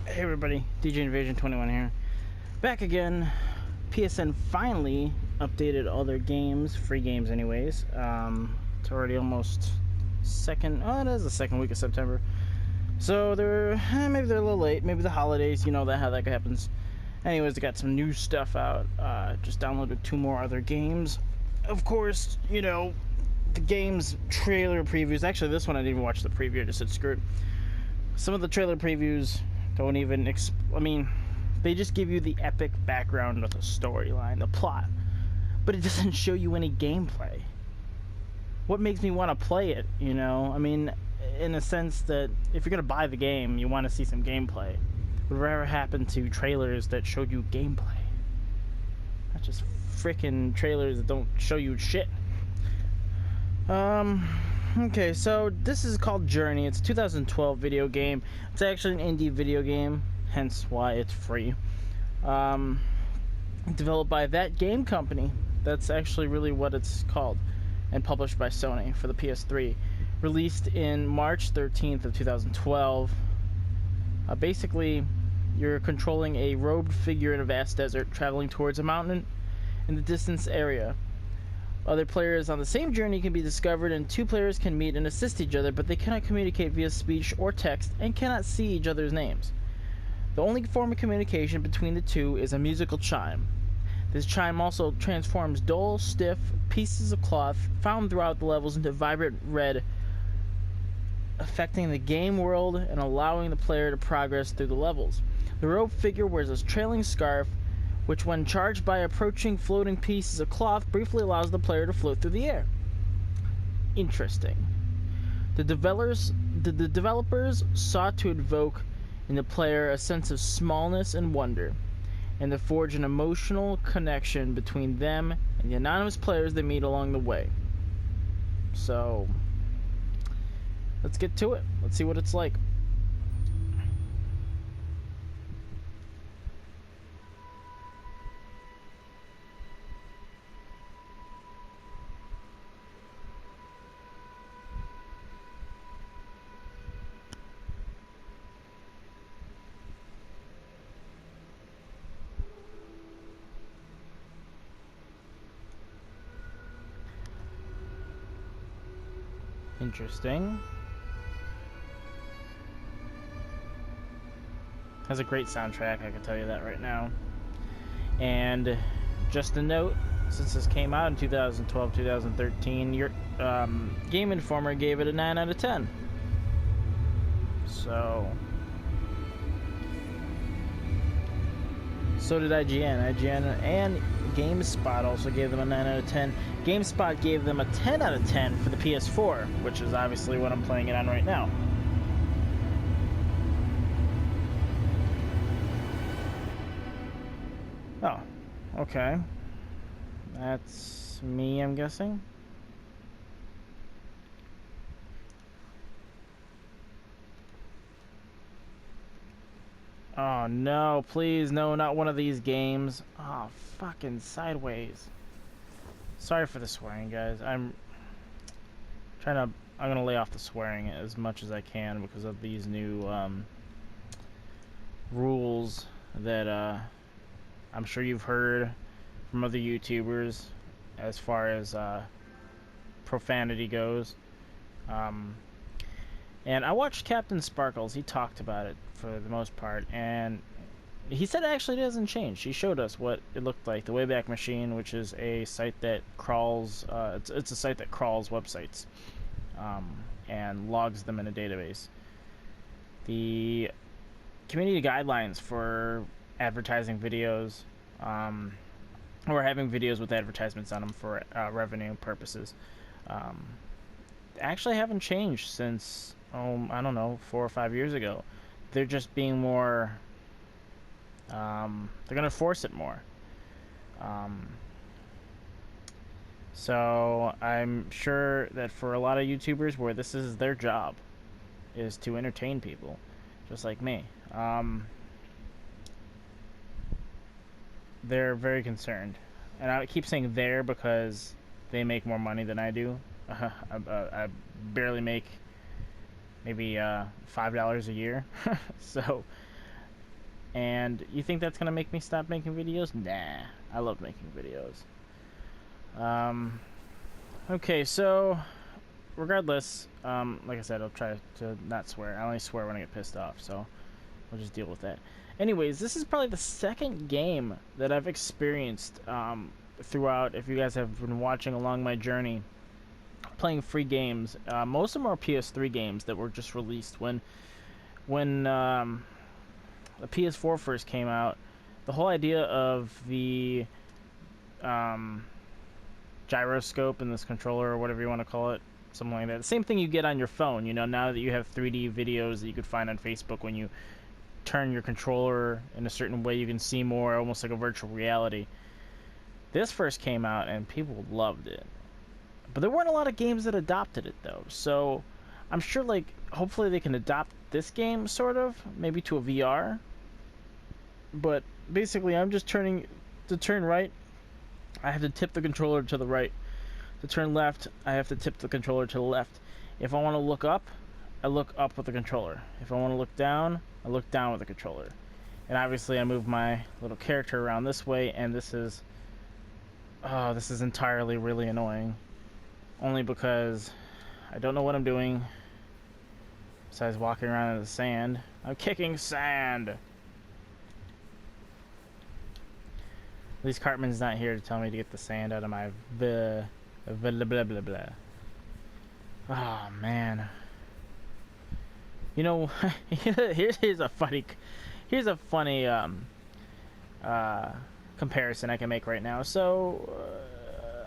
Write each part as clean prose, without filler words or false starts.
Hey everybody, DJ Invasion 21 here. Back again. PSN finally updated all their games, free games anyways. It's already almost it is the second week of September. So maybe they're a little late, maybe the holidays, you know how that happens. Anyways, they got some new stuff out. Just downloaded 2 more other games. Of course, the game's trailer previews. Actually, this one I didn't even watch the preview, I just said screw it. Some of the trailer previews don't even they just give you the epic background with a storyline, the plot, but it doesn't show you any gameplay. What makes me want to play it, in a sense that if you're gonna buy the game, you want to see some gameplay. Whatever happened to trailers that showed you gameplay? Not just freaking trailers that don't show you shit. Okay, so this is called Journey. It's a 2012 video game. It's actually an indie video game, hence why it's free. Developed by That Game Company. That's actually really what it's called. And published by Sony for the PS3. Released in March 13th of 2012. Basically, you're controlling a robed figure in a vast desert, traveling towards a mountain in the distance area. Other players on the same journey can be discovered, and 2 players can meet and assist each other, but they cannot communicate via speech or text and cannot see each other's names. The only form of communication between the 2 is a musical chime. This chime also transforms dull, stiff pieces of cloth found throughout the levels into vibrant red, affecting the game world and allowing the player to progress through the levels. The robed figure wears a trailing scarf, which when charged by approaching floating pieces of cloth briefly allows the player to float through the air. Interesting. The developers sought to evoke in the player a sense of smallness and wonder, and to forge an emotional connection between them and the anonymous players they meet along the way. So, let's get to it. Let's see what it's like. Interesting. Has a great soundtrack, I can tell you that right now. And just a note, since this came out in 2012, 2013, your Game Informer gave it a 9 out of 10. So did IGN. IGN and GameSpot also gave them a 9 out of 10. GameSpot gave them a 10 out of 10 for the PS4, which is obviously what I'm playing it on right now. Oh, okay. That's me, I'm guessing. Oh no, please, no, not one of these games. Oh, fucking sideways. Sorry for the swearing, guys. I'm gonna lay off the swearing as much as I can because of these new rules that I'm sure you've heard from other YouTubers as far as profanity goes. And I watched Captain Sparkles. He talked about it for the most part, and he said it actually doesn't change. He showed us what it looked like. The Wayback Machine, which is a site that crawls, it's a site that crawls websites and logs them in a database. The community guidelines for advertising videos, or having videos with advertisements on them for revenue purposes, actually haven't changed since, I don't know, 4 or 5 years ago. They're just being more, they're going to force it more. So I'm sure that for a lot of YouTubers where this is their job, is to entertain people, just like me, they're very concerned. And I keep saying "they're" because they make more money than I do. I barely make maybe $5 a year. So And you think that's gonna make me stop making videos? Nah, I love making videos. Okay, so regardless, like I said, I'll try to not swear. I only swear when I get pissed off, so we'll just deal with that. Anyways, this is probably the second game that I've experienced throughout. If you guys have been watching along my journey, playing free games. Most of them are PS3 games that were just released when the PS4 first came out. The whole idea of the gyroscope in this controller, or whatever you want to call it, something like that. Same thing you get on your phone. You know, now that you have 3D videos that you could find on Facebook, when you turn your controller in a certain way, you can see more, almost like a virtual reality. This first came out and people loved it, but there weren't a lot of games that adopted it though. So I'm sure, like, hopefully they can adopt this game, sort of, maybe to a VR. But basically, I'm just turning to turn right. I have to tip the controller to the right. To turn left, I have to tip the controller to the left. If I want to look up, I look up with the controller. If I want to look down, I look down with the controller. And obviously, I move my little character around this way, and this is entirely really annoying. Only because I don't know what I'm doing besides walking around in the sand. I'm kicking sand! At least Cartman's not here to tell me to get the sand out of my blah blah blah blah blah. Oh man. You know, here's a funny comparison I can make right now. So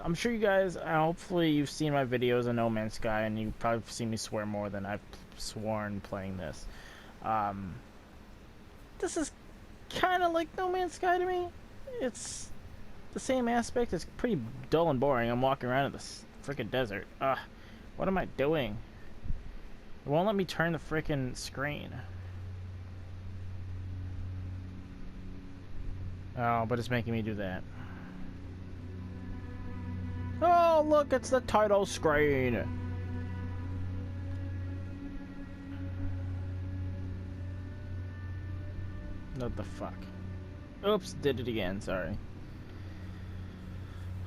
I'm sure you guys, hopefully you've seen my videos on No Man's Sky, and you've probably seen me swear more than I've sworn playing this. This is kind of like No Man's Sky to me. It's the same aspect. It's pretty dull and boring. I'm walking around in this freaking desert. What am I doing? It won't let me turn the freaking screen. Oh, but it's making me do that. Oh, look, it's the title screen. What the fuck? Oops, did it again, sorry.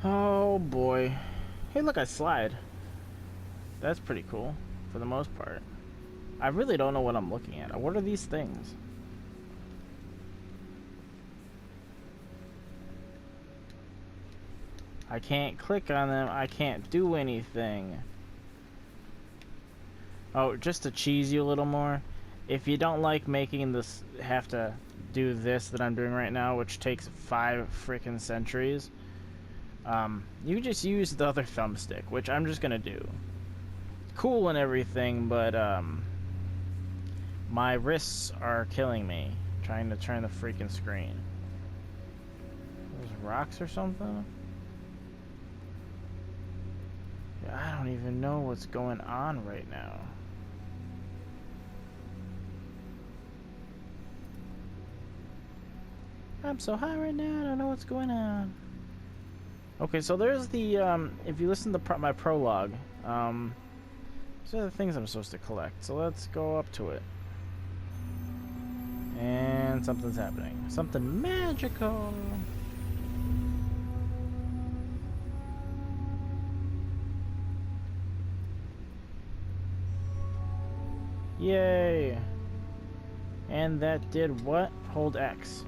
Oh boy. Hey, look, I slide. That's pretty cool, for the most part. I really don't know what I'm looking at. What are these things? I can't click on them. I can't do anything. Oh, just to cheese you a little more, if you don't like making this, have to do this that I'm doing right now, which takes 5 freaking centuries, you just use the other thumbstick, which I'm just gonna do. Cool and everything, but my wrists are killing me trying to turn the freaking screen. Those rocks or something? I don't even know what's going on right now. I'm so high right now, I don't know what's going on. Okay, so there's the, if you listen to my prologue, these are the things I'm supposed to collect. So let's go up to it. And something's happening. Something magical. Yay. And that did what? Hold X.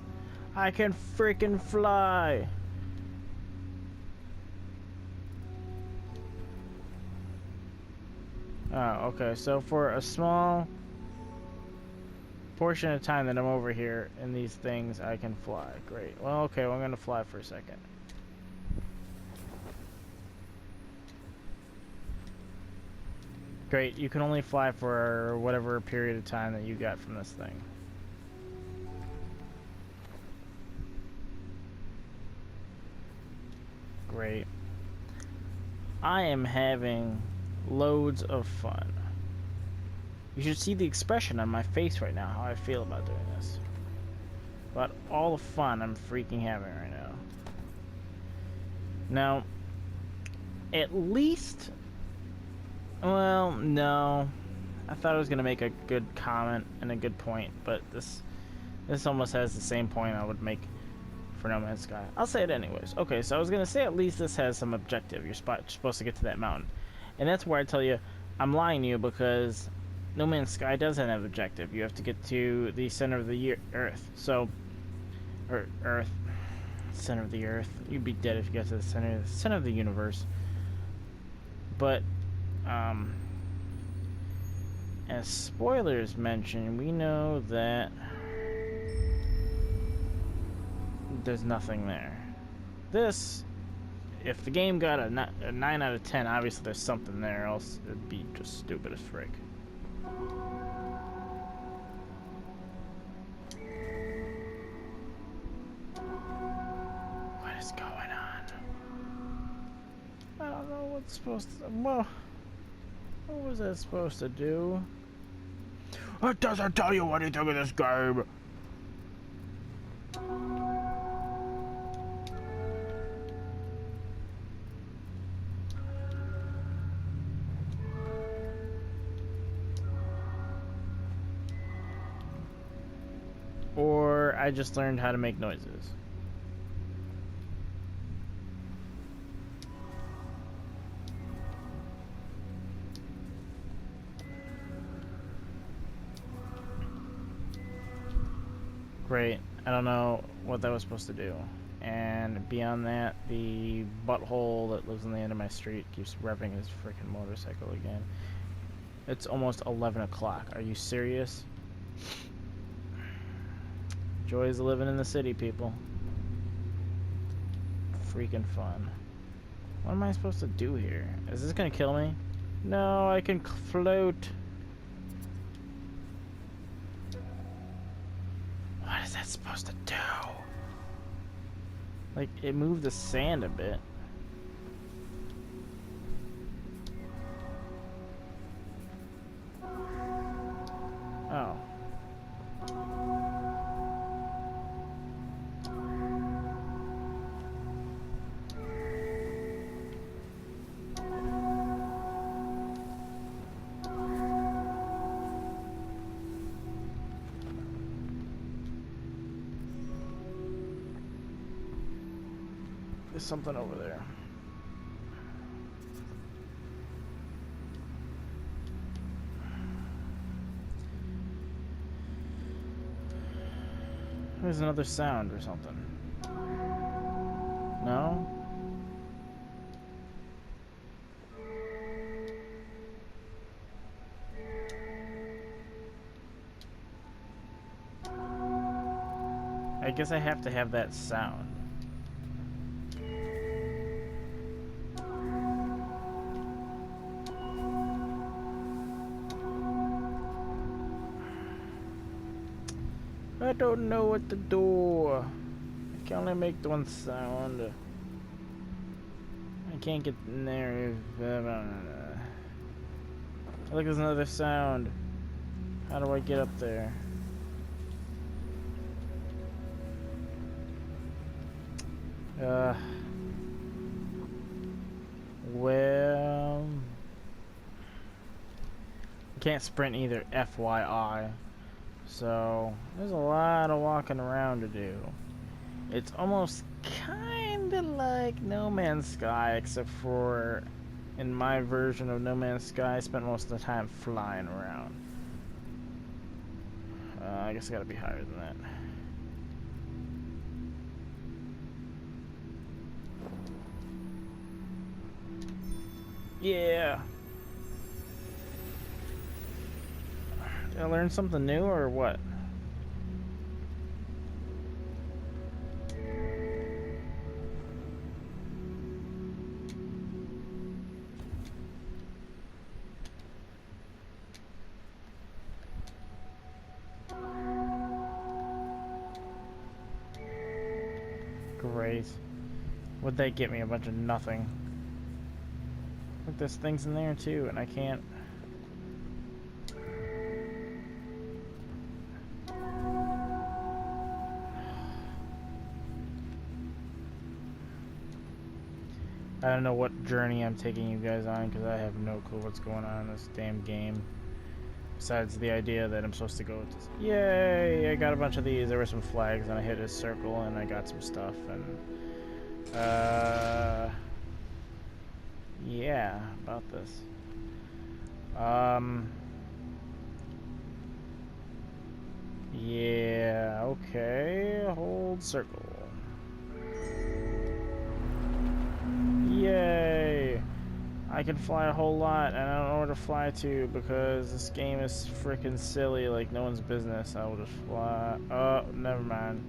I can freaking fly. Oh, okay. So for a small portion of time that I'm over here in these things, I can fly. Great. Well, okay. Well, I'm going to fly for a second. Great. You can only fly for whatever period of time that you got from this thing. Great. I am having loads of fun. You should see the expression on my face right now, how I feel about doing this. About all the fun I'm freaking having right now. Now, at least... Well, no. I thought I was going to make a good comment and a good point, but this This almost has the same point I would make for No Man's Sky. I'll say it anyways. Okay, so I was gonna say at least this has some objective. You're supposed to get to that mountain, and that's where I tell you I'm lying to you, because No Man's Sky doesn't have objective. You have to get to the center of the Earth. So, Earth, center of the Earth. You'd be dead if you got to the center of the universe. But, as spoilers mentioned, we know that there's nothing there. This, if the game got a 9 out of 10, obviously there's something there, else it'd be just stupid as frick. What is going on? I don't know what's supposed to... Well, what was that supposed to do? It doesn't tell you anything in this game! Or I just learned how to make noises. Great. I don't know what that was supposed to do. And beyond that, the butthole that lives on the end of my street keeps revving his freaking motorcycle again. It's almost 11 o'clock. Are you serious? Joys of living in the city, people. Freaking fun. What am I supposed to do here? Is this gonna kill me? No, I can float. What is that supposed to do? Like, it moved the sand a bit. Oh. There's something over there. There's another sound or something. No? I guess I have to have that sound. I don't know what to do. I can only make the one sound. I can't get in there. Look, there's another sound. How do I get up there? Well, can't sprint either, FYI. So there's a lot of walking around to do. It's almost kind of like No Man's Sky, except for in my version of No Man's Sky, I spent most of the time flying around. I guess I gotta be higher than that. Yeah. Did I learn something new or what? Great. What'd that get me? A bunch of nothing. Look, there's things in there too, and I can't... I don't know what journey I'm taking you guys on, because I have no clue what's going on in this damn game. Besides the idea that I'm supposed to go to... Yay! I got a bunch of these. There were some flags, and I hit a circle, and I got some stuff, and... Yeah, about this. Yeah, okay. Hold circle. Yay! I can fly a whole lot, and I don't know where to fly to because this game is freaking silly, like no one's business. I will just fly. Oh, never mind.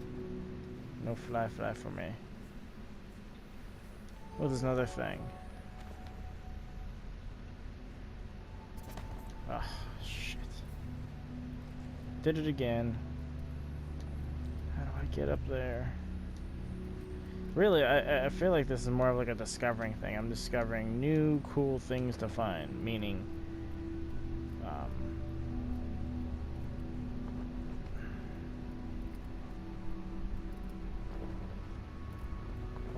No fly for me. Oh, there's another thing. Ah, shit. Did it again. How do I get up there? Really, I feel like this is more of like a discovering thing. I'm discovering new cool things to find, meaning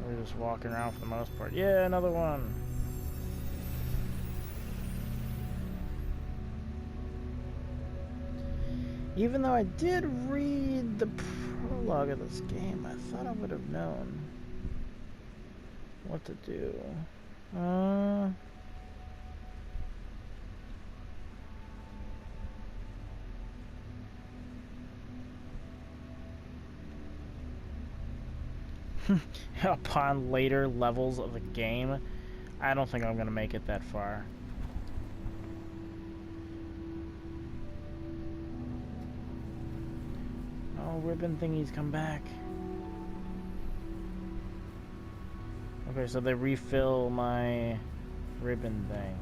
we're just walking around for the most part. Yeah, another one. Even though I did read the prologue of this game, I thought I would have known what to do. Upon later levels of the game, I don't think I'm gonna make it that far. Oh, ribbon thingies come back. Okay, so they refill my ribbon thing.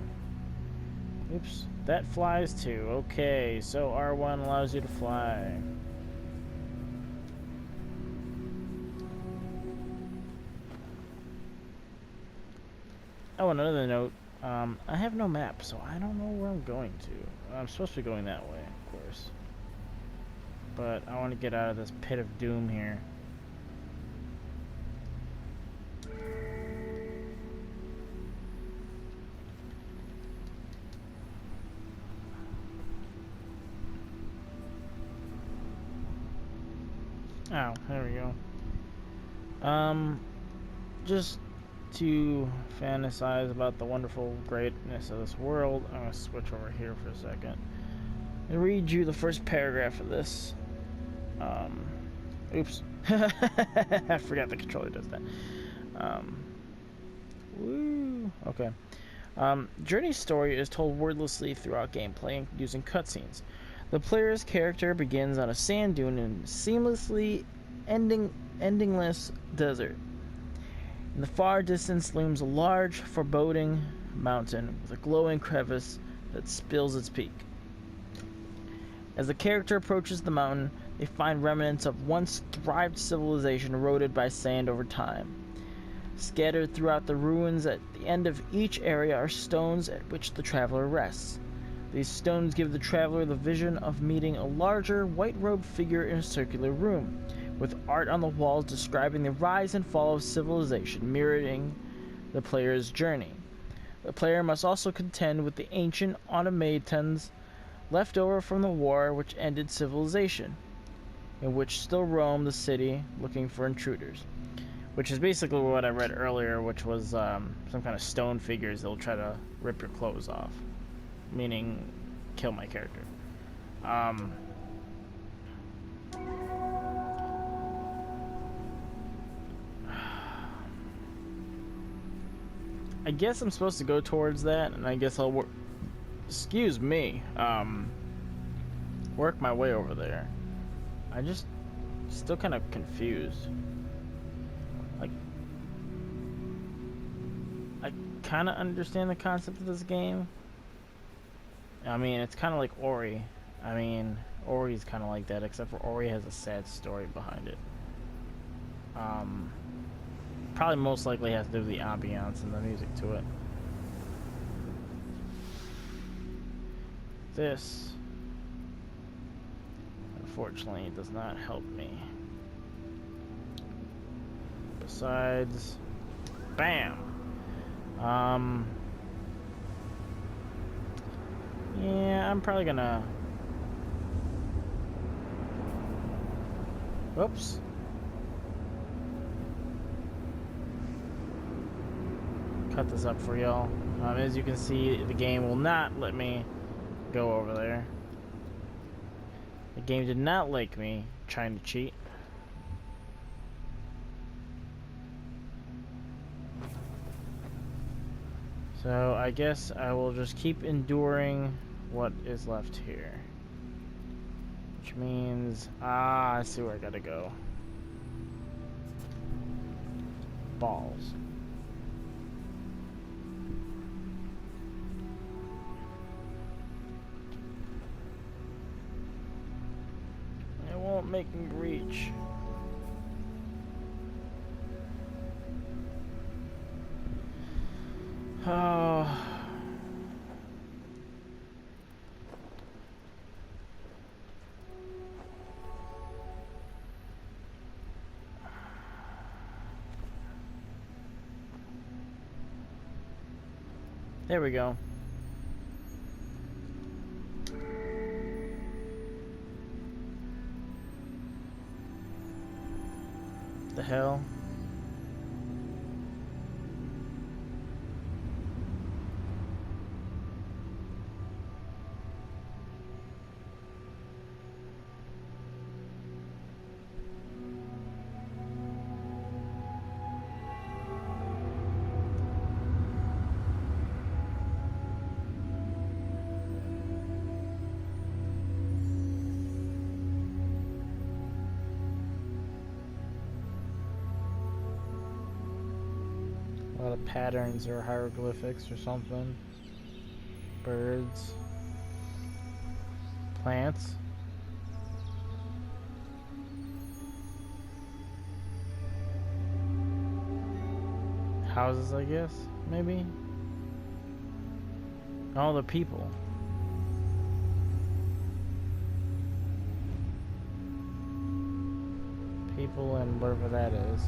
Oops, that flies too. Okay, so R1 allows you to fly. Oh, another note. I have no map, so I don't know where I'm going to. I'm supposed to be going that way, of course. But I want to get out of this pit of doom here. Oh, there we go. Just to fantasize about the wonderful greatness of this world, I'm going to switch over here for a second and read you the first paragraph of this. Oops. I forgot the controller does that. Woo. Okay. Journey's story is told wordlessly throughout gameplay using cutscenes. The player's character begins on a sand dune in seamlessly endingless desert. In the far distance looms a large, foreboding mountain with a glowing crevice that spills its peak. As the character approaches the mountain, they find remnants of once thrived civilization eroded by sand over time. Scattered throughout the ruins at the end of each area are stones at which the traveler rests. These stones give the traveler the vision of meeting a larger, white-robed figure in a circular room, with art on the walls describing the rise and fall of civilization, mirroring the player's journey. The player must also contend with the ancient automatons left over from the war which ended civilization, and which still roam the city looking for intruders. Which is basically what I read earlier, which was some kind of stone figures that'll try to rip your clothes off. Meaning, kill my character. I guess I'm supposed to go towards that, and I guess I'll work... Excuse me. Work my way over there. I just... Still kind of confused. Like... I kind of understand the concept of this game. I mean, it's kind of like Ori. I mean, Ori's kind of like that, except for Ori has a sad story behind it. Probably most likely has to do with the ambiance and the music to it. This, unfortunately, does not help me. Besides, bam! Yeah, I'm probably gonna Oops. Cut this up for y'all. As you can see, the game will not let me go over there. The game did not like me trying to cheat. So I guess I will just keep enduring what is left here. Which means, I see where I gotta go. Balls. It won't make me reach. Oh. There we go. The hell? A lot of patterns or hieroglyphics or something. Birds. Plants. Houses, I guess, maybe? All the people. People and whatever that is.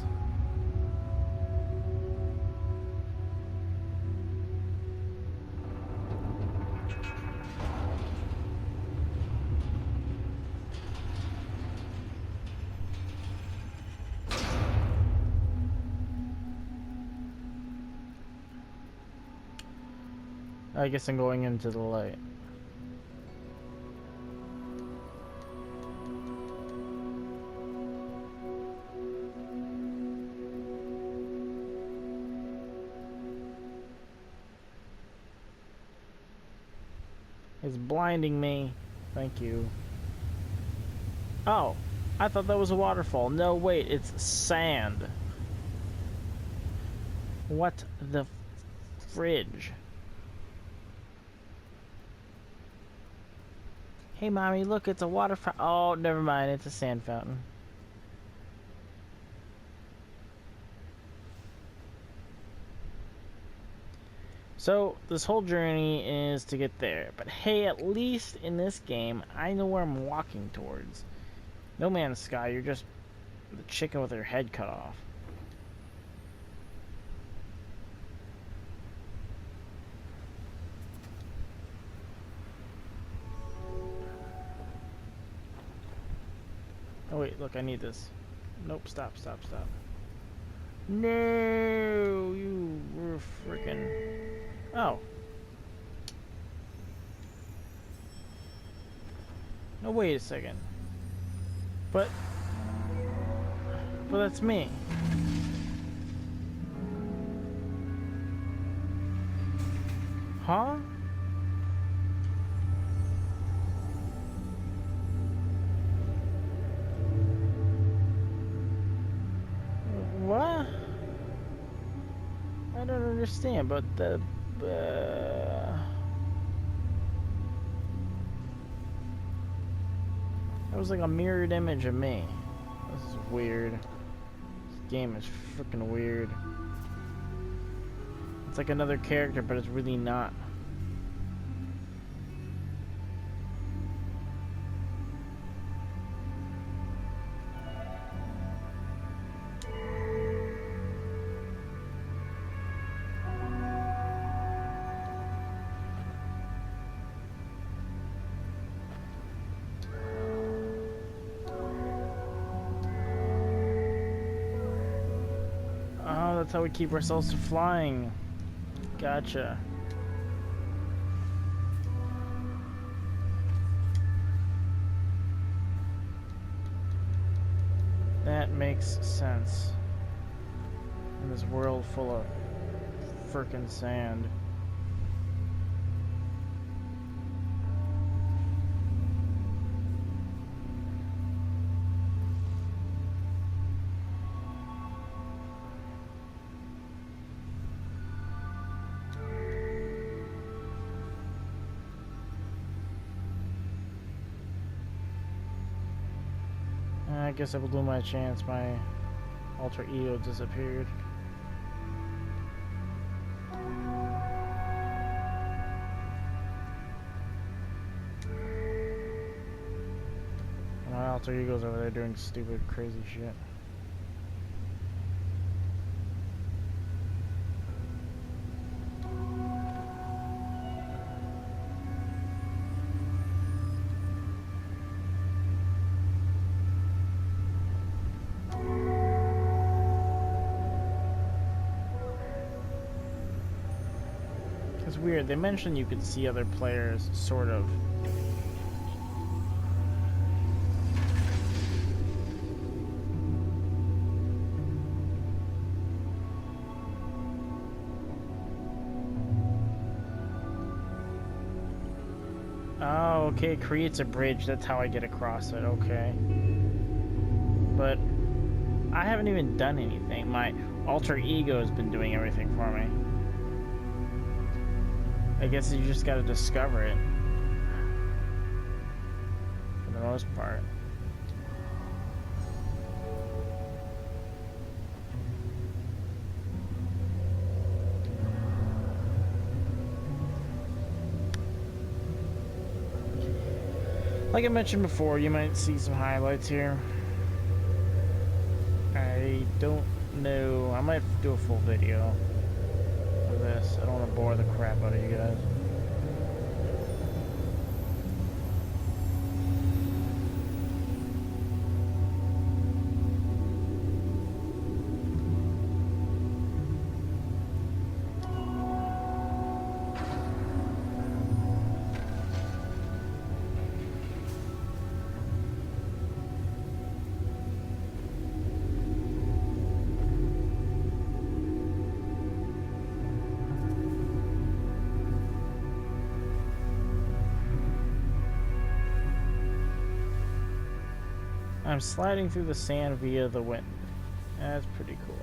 I guess I'm going into the light. It's blinding me. Thank you. Oh, I thought that was a waterfall. No, wait, it's sand. What the fridge? Hey, Mommy, look, it's a water fountain. Oh, never mind, it's a sand fountain. So, this whole journey is to get there. But hey, at least in this game, I know where I'm walking towards. No Man's Sky, you're just the chicken with her head cut off. Oh wait, look, I need this. Nope, stop. No, you were freaking... Oh. No, wait a second. But that's me. Huh? What? I don't understand, but the... That was like a mirrored image of me. This is weird. This game is freaking weird. It's like another character, but it's really not. that's how we keep ourselves to flying. Gotcha. That makes sense. In this world full of frickin' sand. I guess I blew my chance. My alter ego disappeared. My alter ego's over there doing stupid, crazy shit. It's weird. They mentioned you could see other players, sort of. Oh, okay. It creates a bridge. That's how I get across it. Okay. But I haven't even done anything. My alter ego has been doing everything for me. I guess you just gotta discover it. For the most part. Like I mentioned before, you might see some highlights here. I don't know. I might do a full video of this. I don't want to bore the crap out of you guys. I'm sliding through the sand via the wind. That's pretty cool.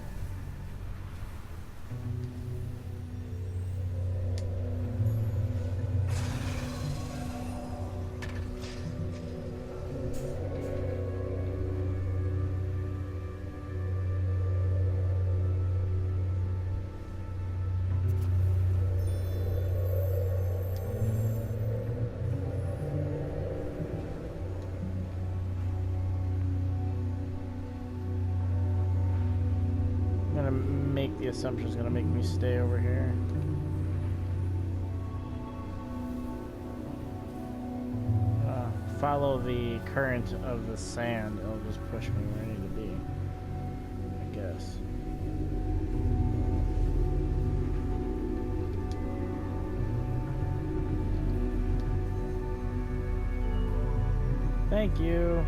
The assumption is going to make me stay over here. Follow the current of the sand. It'll just push me where I need to be, I guess. Thank you.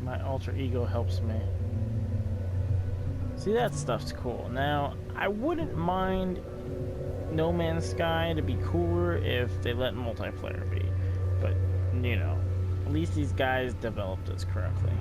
My alter ego helps me. See, that stuff's cool. Now, I wouldn't mind No Man's Sky to be cooler if they let multiplayer be. But, you know, at least these guys developed this correctly.